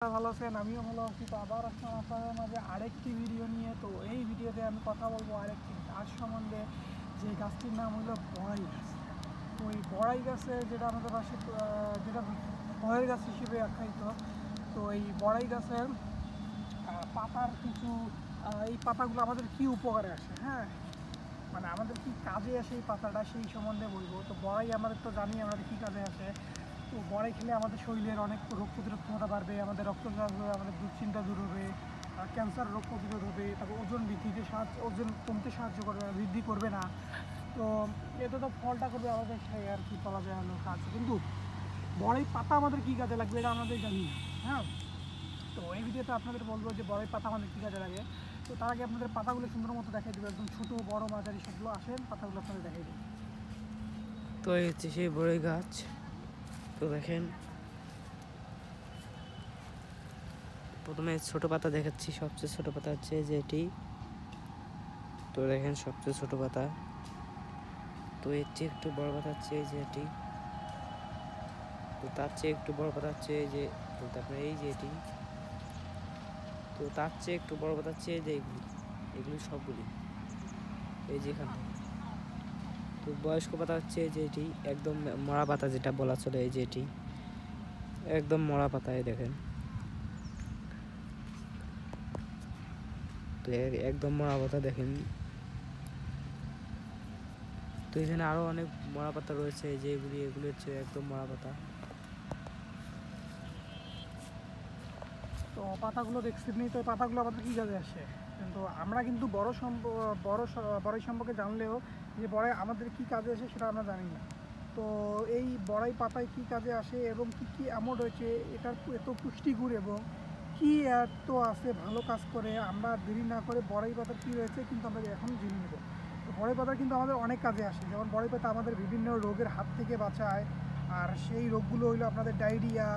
ভালো আছেন, আমিও ভালো আছি। তো আবার আসলাম আপনাদের মাঝে আরেকটি ভিডিও নিয়ে। তো এই ভিডিওতে আমি কথা বলবো আরেকটি গাছ সম্বন্ধে, যে গাছটির নাম হলো বড়াই গাছ। তো এই বড়াই গাছে যেটা আমাদের পাশে যেটা ফলের গাছ হিসেবে আখ্যায়িত। তো এই বড়াই গাছের পাতার কিছু এই পাতাগুলো আমাদের কি উপকারে আসে, হ্যাঁ, মানে আমাদের কি কাজে আসে এই পাতাটা, সেই সম্বন্ধে বলবো। তো বড়াই আমাদের তো জানি আমাদের কী কাজে আসে। তো বড়াই খেলে আমাদের শরীরের অনেক রোগ প্রতিরোধ ক্ষমতা বাড়বে, আমাদের রক্তচাপ হবে, আমাদের দুশ্চিন্তা দূর হবে, ক্যান্সার রোগ প্রতিরোধ হবে, তারপর ওজন বৃদ্ধিতে ওজন কমতে সাহায্য করবে, বৃদ্ধি করবে না। তো এতে তো ফলটা করবে আমাদের, সেই আর কি বলা যায় হলো কাজ। কিন্তু বড়াই পাতা আমাদের কী কাজে লাগবে এটা আমাদের জানি না, হ্যাঁ। তো এই ভিডিওতে আপনাদের বলবো যে বড়াই পাতা আমাদের কী কাজে লাগে। তো তার আগে আপনাদের পাতাগুলো সুন্দর মতো দেখাই দেবো, একদম ছোটো বড় মাঝারি সবগুলো আসেন, পাতাগুলো আপনাদের দেখাই দেবো। তো এই হচ্ছে সেই বড়ই গাছ। তো দেখেন, প্রথমে ছোট পাতা দেখাচ্ছি। সবচেয়ে ছোট পাতা হচ্ছে যে এটি। তো দেখেন সবচেয়ে ছোট পাতা। তো এর চেয়ে একটু বড় পাতা হচ্ছে এই যে এটি। তো তার চেয়ে একটু বড় পাতা হচ্ছে এই যে, তো তারপরে এই যে এটি। তো তার চেয়ে একটু বড় পাতা হচ্ছে এই যে এগুলি সবগুলি এই যে এখান থেকে। তো বয়স্ক পাতা হচ্ছে এই যে এটি, একদম মরা পাতা যেটা বলা চলে, এই যে এটি একদম মরা পাতা। এই দেখেন, তো একদম মরা পাতা দেখেন। তো এখানে আরো অনেক মরা পাতা রয়েছে, যে এগুলি হচ্ছে একদম মরা পাতা। তো পাতাগুলো দেখছেন নি, তো পাতাগুলো আমাদের কী কাজে আসে। কিন্তু আমরা কিন্তু বড়াই সম্পর্কে জানলেও যে বড়াই আমাদের কী কাজে আসে সেটা আমরা জানি না। তো এই বড়াই পাতায় কী কাজে আসে এবং কী কী এমন রয়েছে, এটার এত পুষ্টিগুণ এবং কী এত আছে ভালো কাজ করে, আমরা দেরি না করে বড়াই পাতার কী রয়েছে কিন্তু আমরা এখন জেনে নেব। তো বড়াই পাতা কিন্তু আমাদের অনেক কাজে আসে। যেমন বড়াই পাতা আমাদের বিভিন্ন রোগের হাত থেকে বাঁচায়। আর সেই রোগগুলো হইলো আপনাদের ডায়রিয়া,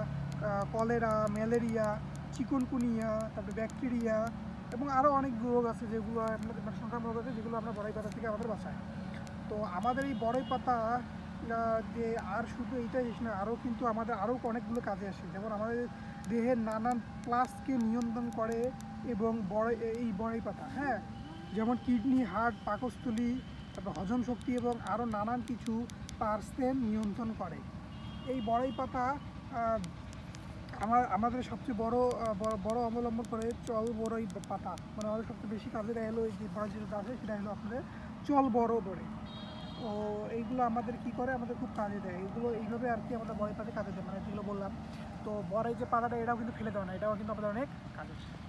কলেরা, ম্যালেরিয়া, চিকুনকুনিয়া, তারপরে ব্যাকটেরিয়া এবং আরও অনেক রোগ আছে যেগুলো আপনাদের সংক্রামক রোগ আছে, যেগুলো আমরা বড়াই পাতা থেকে আমাদের বাঁচায়। তো আমাদের এই বড়াই পাতা যে আর শুধু এইটাই জিনিস না, আরও কিন্তু আমাদের আরও অনেকগুলো কাজে আসে। যেমন আমাদের দেহের নানান প্লাসকে নিয়ন্ত্রণ করে এবং এই বড়াই পাতা, হ্যাঁ, যেমন কিডনি, হার্ট, পাকস্থলী, তারপর হজম শক্তি এবং আরও নানান কিছু পার্সেন্ট নিয়ন্ত্রণ করে এই বড়াই পাতা। আমাদের সবচেয়ে বড় অবলম্বন করে চল বড়ই পাতা, মানে আমাদের সবচেয়ে বেশি কাজে দেয় হলো এই যে বড় যেটা আছে সেটা হলো আপনাদের চল বড় বড়ে। তো এইগুলো আমাদের কি করে, আমাদের খুব কাজে দেয় এগুলো, এইভাবে আর কি আমাদের বড়াই পাতা কাজে দেয়, মানে যেগুলো বললাম। তো বড়াই যে পাতাটা এটাও কিন্তু ফেলে দেওয়া না, এটাও কিন্তু আমাদের অনেক কাজে।